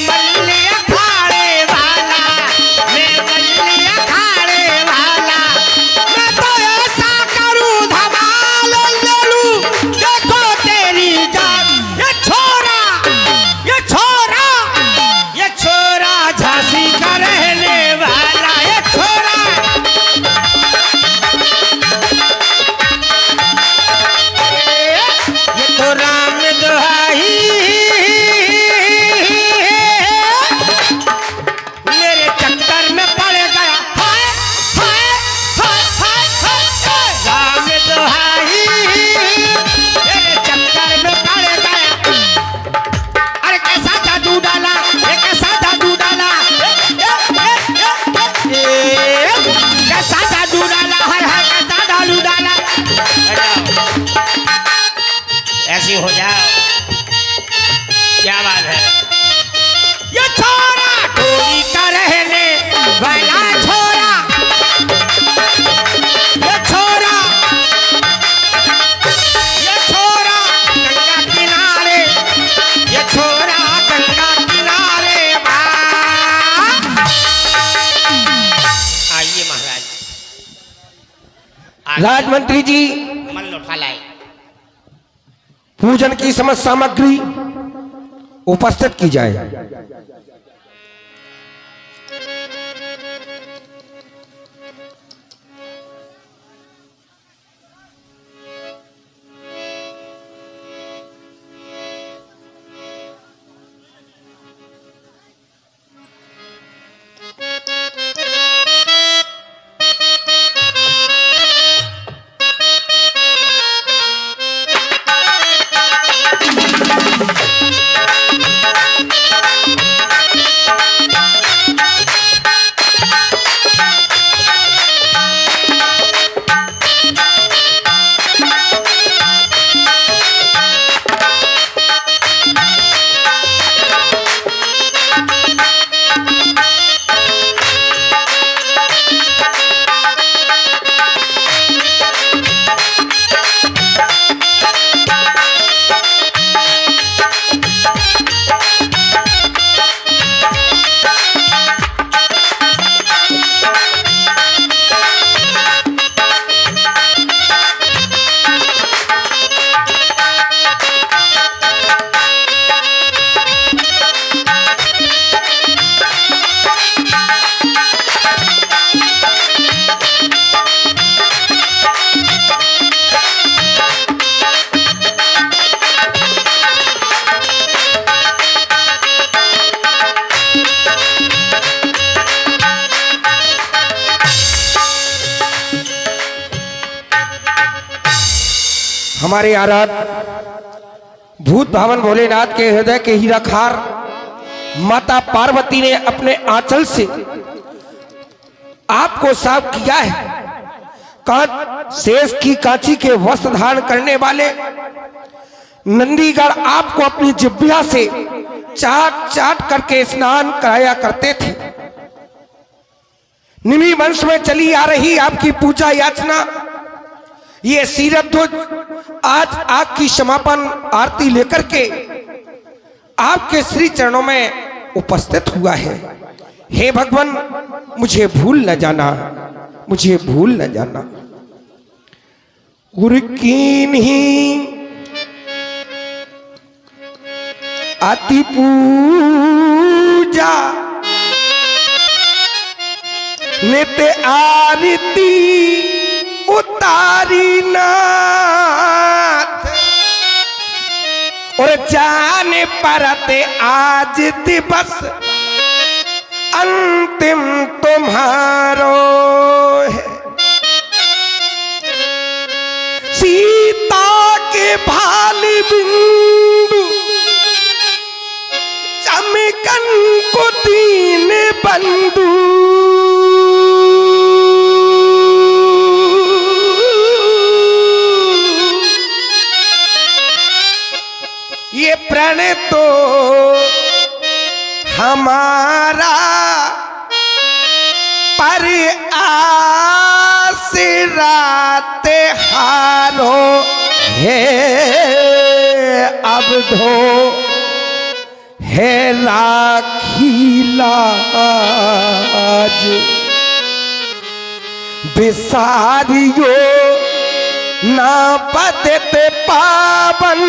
मल्ली अखाड़े वाला, मैं मल्ली अखाड़े वाला, मैं तो ऐसा करूं धमाल ले लूं देखो तेरी जान। ये छोरा झांसी का रहने वाला, ये छोरा ये तो राम दुहाई मेरे चक्कर में पड़ गया। हाय हाय हाय हाय हाय राम दुहाई मेरे चक्कर में पड़ गया। अरे कैसा जादू डाला, ये कैसा जादू डाला, कैसा जादू डाला, हर हर कैसा जादू डाला। ऐसी हो जाओ, क्या बात है। ये छोरा टोली का रहने वाला छोरा, ये छोरा गंगा किनारे, ये छोरा गंगा किनारे। आइए महाराज, राजमंत्री जी, मन उठा लाए। पूजन की समस्त सामग्री उपस्थित की जाए। हमारे आराध भूत भावन भोलेनाथ के हृदय के हीरा खार माता पार्वती ने अपने आंचल से आपको साफ किया है। शेष की कांची के वस्त्र धारण करने वाले नंदीगढ़ आपको अपनी जिह्वा से चाट चाट करके स्नान कराया करते थे। निमि वंश में चली आ रही आपकी पूजा याचना, ये सीरध्वज आज आपकी समापन आरती लेकर के आपके श्री चरणों में उपस्थित हुआ है। हे भगवान, मुझे भूल न जाना, मुझे भूल न जाना। गुरु कीन्ही अति पूजा नित्य आरती उतारी नाथ, और जाने परते आज दिवस अंतिम तुम्हारो है। सीता के भाली बिंदु चमकन को दीन बंधु, ये प्रण तो हमारा पर आसिरात हारो है, अब धो है राखी लाज बिसारियो ना पते पावन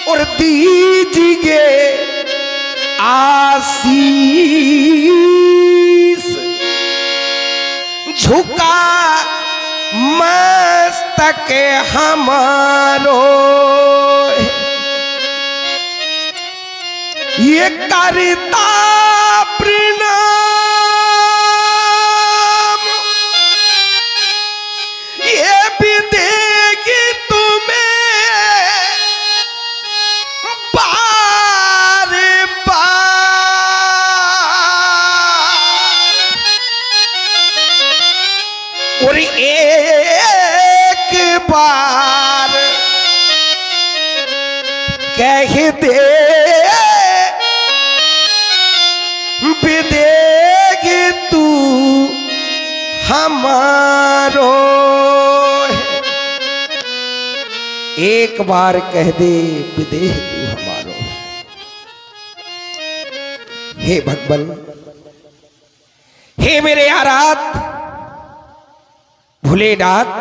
और दीजिए आशीष झुका मस्तक हमारो ये करता प्रणाम ये भी देगी तुम्हें बार बार और एक बार कह दे विदेगी तू हमारो एक बार कह दे विदेह तू हमारो। हे भगवान, हे मेरे आराध भोलेनाथ,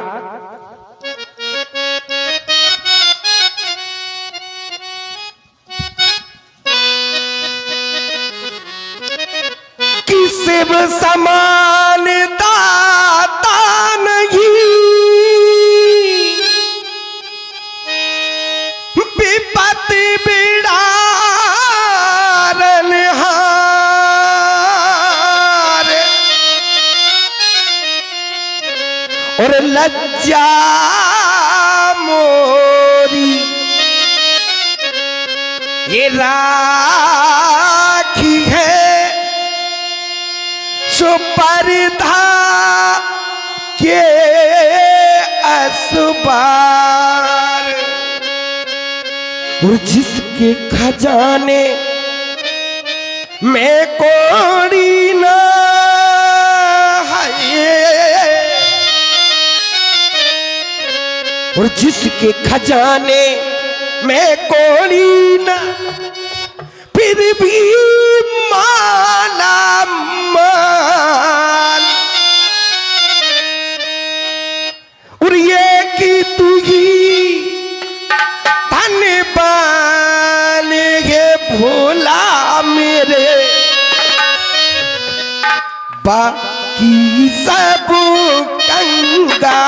शिव समान दाता नहीं विपत्ति बिड़ारन हार और लज्जा मोरी ये राखी है सुपर्धा के असबार और जिसके खजाने में कोड़ी ना है और जिसके खजाने में कोड़ी ना फिर भी माला माल और ये कि तू ही धन बन ये भोला मेरे बाकी सब गंगा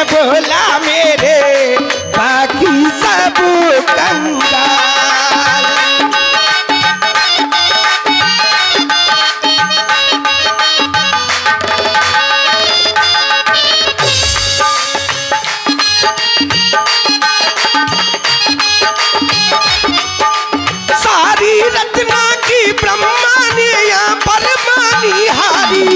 भोला मेरे बाकी सब कंगाल सारी रचना की ब्रह्मा ने या परमानी हारी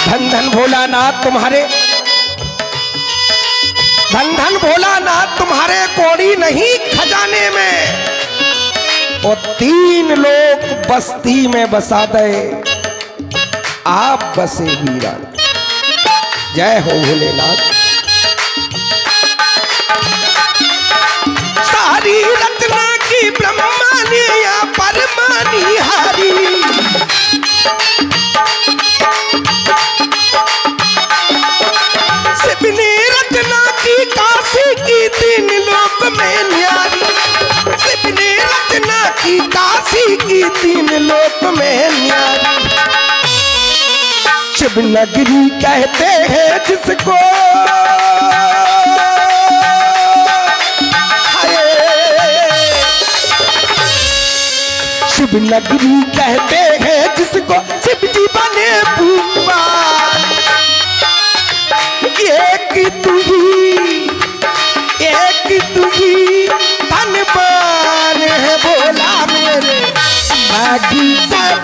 धन धन भोलानाथ तुम्हारे धन धन भोलानाथ तुम्हारे कोड़ी नहीं खजाने में और 3 लोग बस्ती में बसा दे आप बसे वीरा। जय हो भोलेनाथ। सारी रचना की ब्रह्मा ने या परमानी हारी रचना की काशी की 3 लोक में न्यारी शिव ने रचना की काशी की 3 लोक में न्यारी शिव नगरी कहते हैं जिसको शिव नगरी कहते हैं जिसको शिव जी बने भगवान। एक तू ही धनवान है भोला मेरे बाकी सब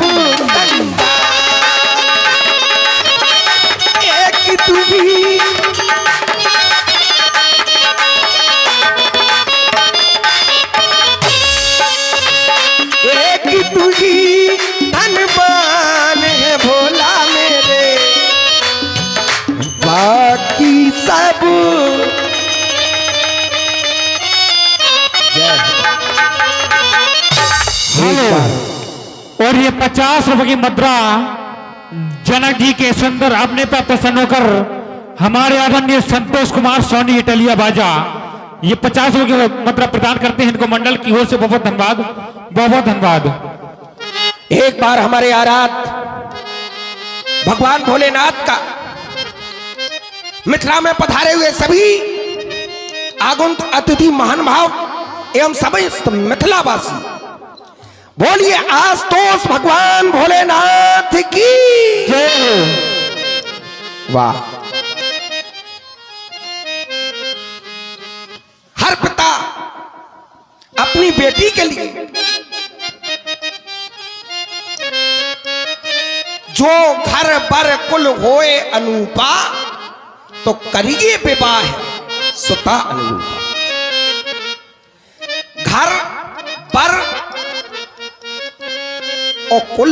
ये 50 रुपए की मुद्रा जनक जी के सुंदर अपने पर प्रसन्न होकर हमारे आदरणीय संतोष कुमार सोनी इटलिया बाजा ये 50 रुपए की मुद्रा प्रदान करते हैं। इनको मंडल की ओर से बहुत धन्यवाद, बहुत धन्यवाद। एक बार हमारे आराध भगवान भोलेनाथ का मिथिला में पधारे हुए सभी आगंतुक अतिथि महान भाव एवं सभी मिथिलावासी बोलिए आस्तोष भगवान भोलेनाथ की जय। वाह। हर पिता अपनी बेटी के लिए जो घर बर कुल होए अनूपा तो करिए विवाह सुता अनूपा। घर बर और कुल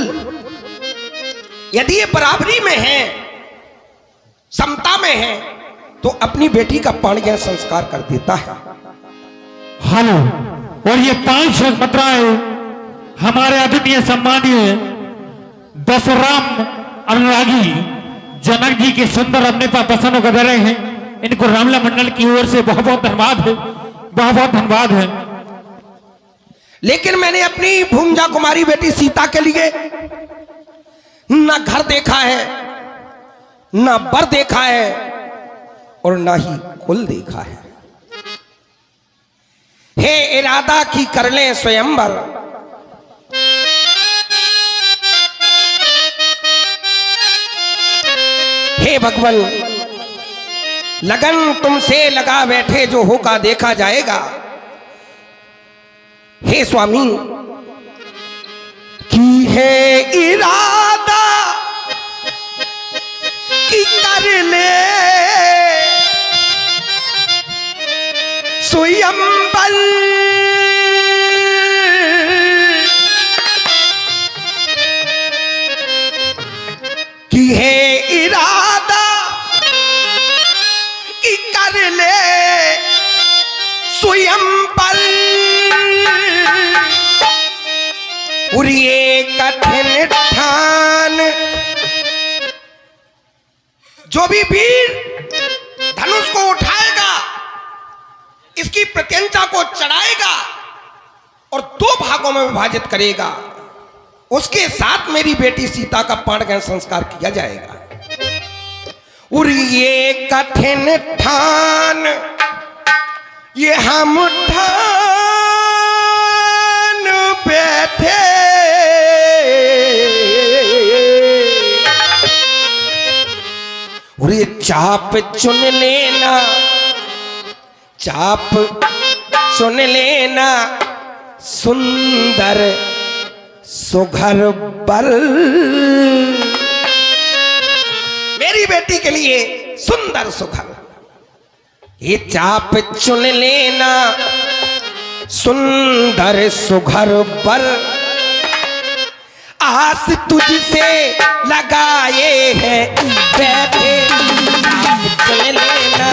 यदि ये बराबरी में है, समता में है, तो अपनी बेटी का पाणिग्रहण संस्कार कर देता है। हेलो, और ये 5 मुद्राएं हमारे आदरणीय सम्मानीय दशराम अनुरागी जनक जी के सुंदर अपने पर प्रसन्न होकर दे रहे हैं। इनको रामला मंडल की ओर से बहुत बहुत धन्यवाद है, बहुत बहुत धन्यवाद है। लेकिन मैंने अपनी भूमजा कुमारी बेटी सीता के लिए न घर देखा है, न बर देखा है और न ही कुल देखा है। हे इरादा की कर ले स्वयंवर, हे भगवान लगन तुमसे लगा बैठे जो होगा देखा जाएगा। हे स्वामी की है इरादा कि कर ले स्वयंवर, की है इरादा कि कर ले स्वयंवर। और ये कठिन ठान जो भी वीर धनुष को उठाएगा, इसकी प्रत्यंचा को चढ़ाएगा और 2 भागों में विभाजित करेगा, उसके साथ मेरी बेटी सीता का पाणिग्रहण संस्कार किया जाएगा। और ये कठिन ठान ये हम ठान बैठे, और ये चाप चुन लेना, चाप चुन लेना सुंदर सुघर बर। मेरी बेटी के लिए सुंदर सुघर ये चाप चुन लेना सुंदर सुघर बर। आस तुझसे लगाए हैं बैठे, चाप चुन लेना।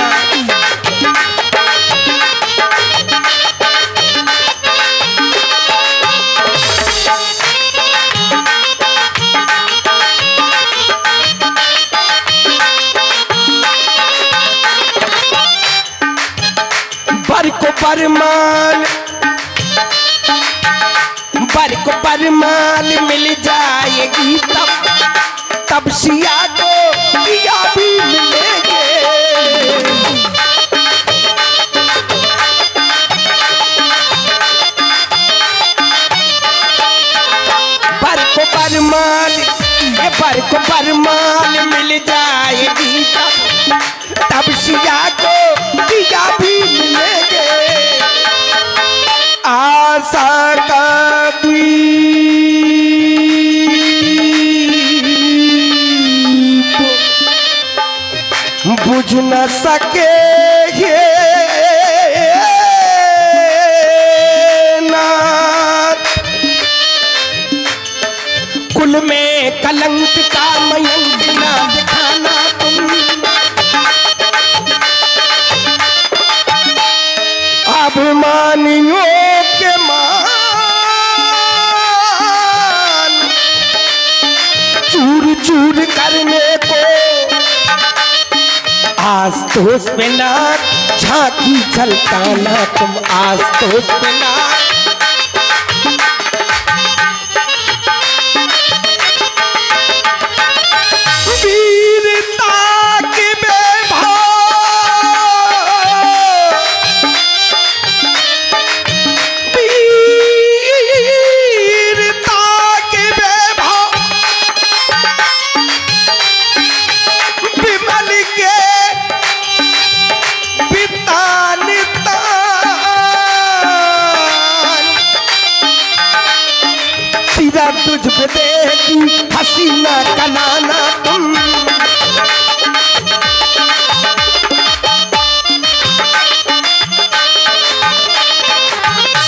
बर को परमान, बर को परमान मिल जाएगी तब सिया को पिया भी मिलेंगे। बर को परमान, बर को परमान मिल जाएगी तब सिया को पिया भी मिलेंगे। आशा कभी बुझ न सके ये नाथ, कुल में कलंक का मयंक ना दिखाना तुम। अभिमानियों के मान चूर करने को। आस्तोष पे नाक झांकी झलकाना तुम, आस्तोष पे नाक। वीरता के बेभाव, वीरता के बेभाव, विमल के बितान तान। सीधा तुझ पे देखी हसीना का नाना तुम,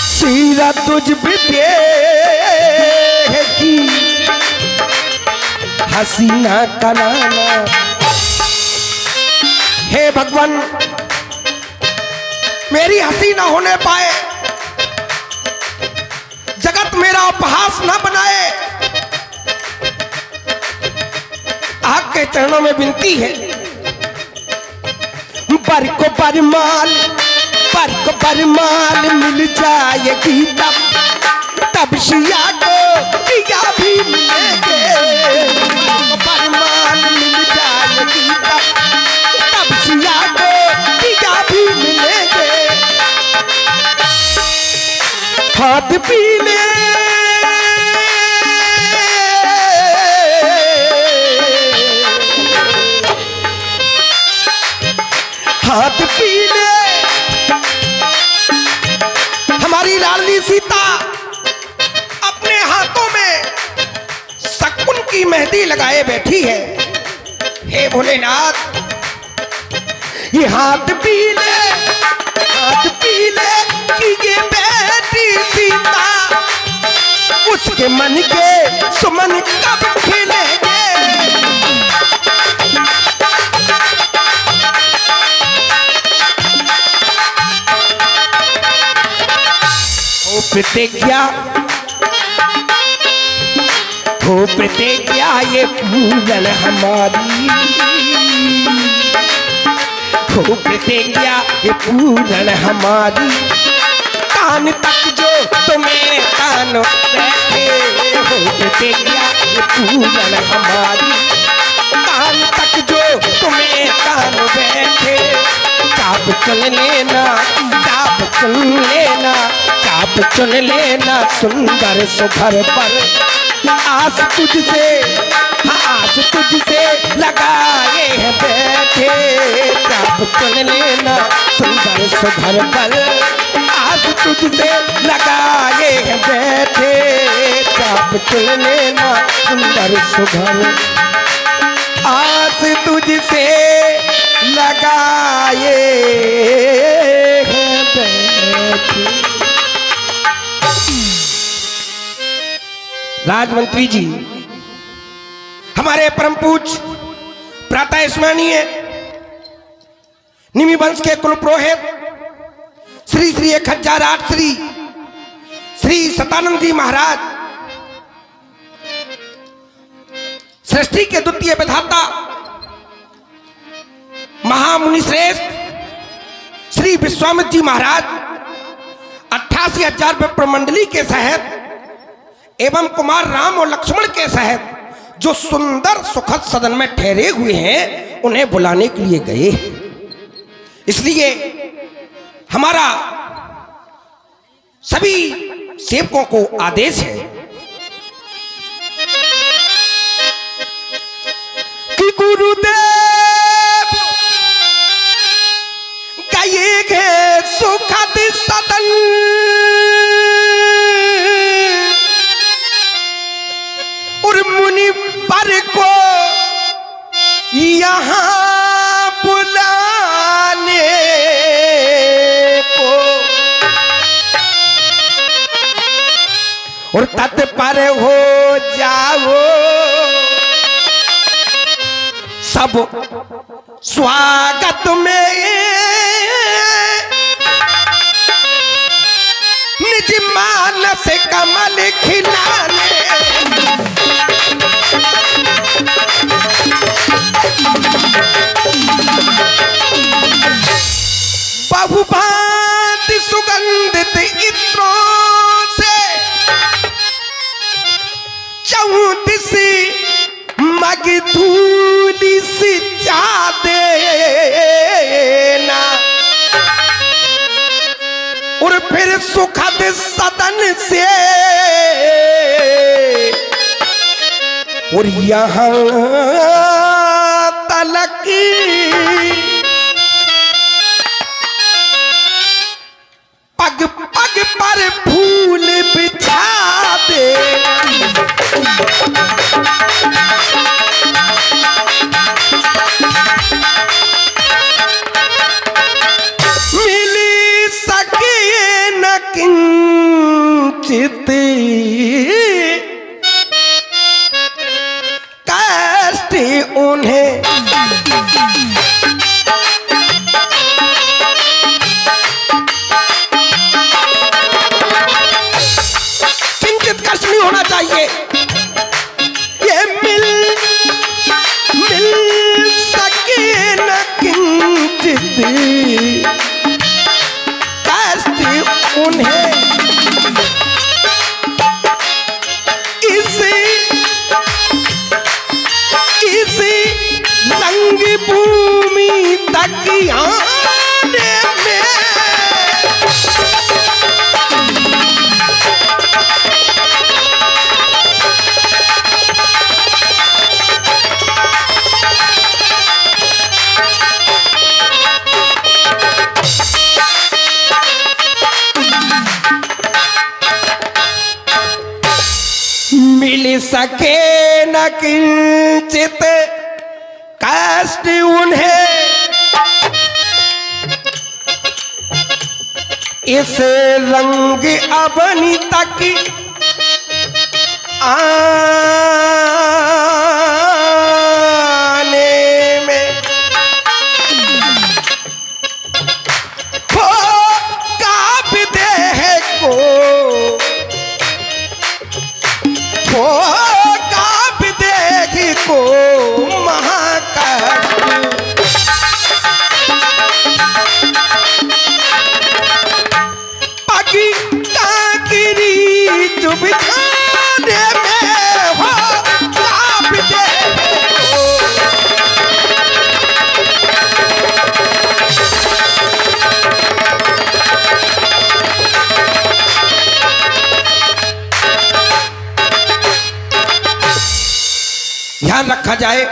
सीधा तुझ पे देखी हसीना का नाना। हे भगवान, मेरी हंसी ना होने पाए, जगत मेरा उपहास ना बनाए। आपके चरणों में विनती है, बर को बरमाल, बर को बरमाल मिल जाएगी तब, तब शिया को पिया भी मिलेंगे। बरमाल मिल जाएगी तब, तब शिया को पिया भी मिलेंगे। हाथ पीले हाथ पीले हमारी लाडली सीता अपने हाथों में शकुन की मेहंदी लगाए बैठी है। हे भोलेनाथ, ये हाथ पीले कि ये बेटी सीता, उसके मन के सुमन कब खिलेंगे। प्रतिज्ञा हो, प्रतिज्ञा ये पूजन हमारी हो, प्रतिज्ञा ये पूजन हमारी। कान तक जो तुम्हें कान बैठे हो, प्रतिज्ञा ये पूजन हमारी। कान तक जो तुम्हें कान बैठे, चाप चुन लेना, चाप चुन लेना, चाप चुन लेना सुंदर सुघर पर। आस तुझसे, आस तुझसे लगाए हैं बैठे, चाप चुन लेना सुंदर सुघर पर। आस तुझसे लगाए हैं बैठे, चाप चुन लेना सुंदर सुघर। आस तुझसे लगाए हैं बैठे। राजमंत्री जी, हमारे परम पूज्य प्रातः स्मरणीय निमि वंश के कुल पुरोहित श्री श्री 1008 श्री सतानंद जी महाराज, सृष्टि के द्वितीय विधाता महामुनि श्रेष्ठ श्री विश्वामित्र जी महाराज 88,000 विप्रमंडली के सहित एवं कुमार राम और लक्ष्मण के सहित जो सुंदर सुखद सदन में ठहरे हुए हैं, उन्हें बुलाने के लिए गए। इसलिए हमारा सभी सेवकों को आदेश है कि गुरुदेव गए गए सुखद सदन, और मुनि पर को यहाँ बुलाने को, और तत्पर हो जाओ सब स्वागत में निज मानस कमल खिलाने। यहाँ तलक पग पग पर फूल बिछा दे। मिली सके न किंचित कष्ट उन्हें, किंचित कष्ट नहीं होना चाहिए। ये मिल सके न किंचित कष्ट उन्हें, इसी रंग भूमि तक आने में मिल सके न किंचित कष्ट उन्हें, इस रंग अबनी तक आने में हो काब देह को, हो काब देह को महाकष्ट। पगी कागिरी चुभ खाने में हो काब देह को। ध्यान रखा जाए,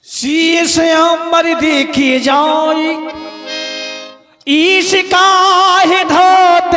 शीश अमर देखी जाई, ईश का है धोते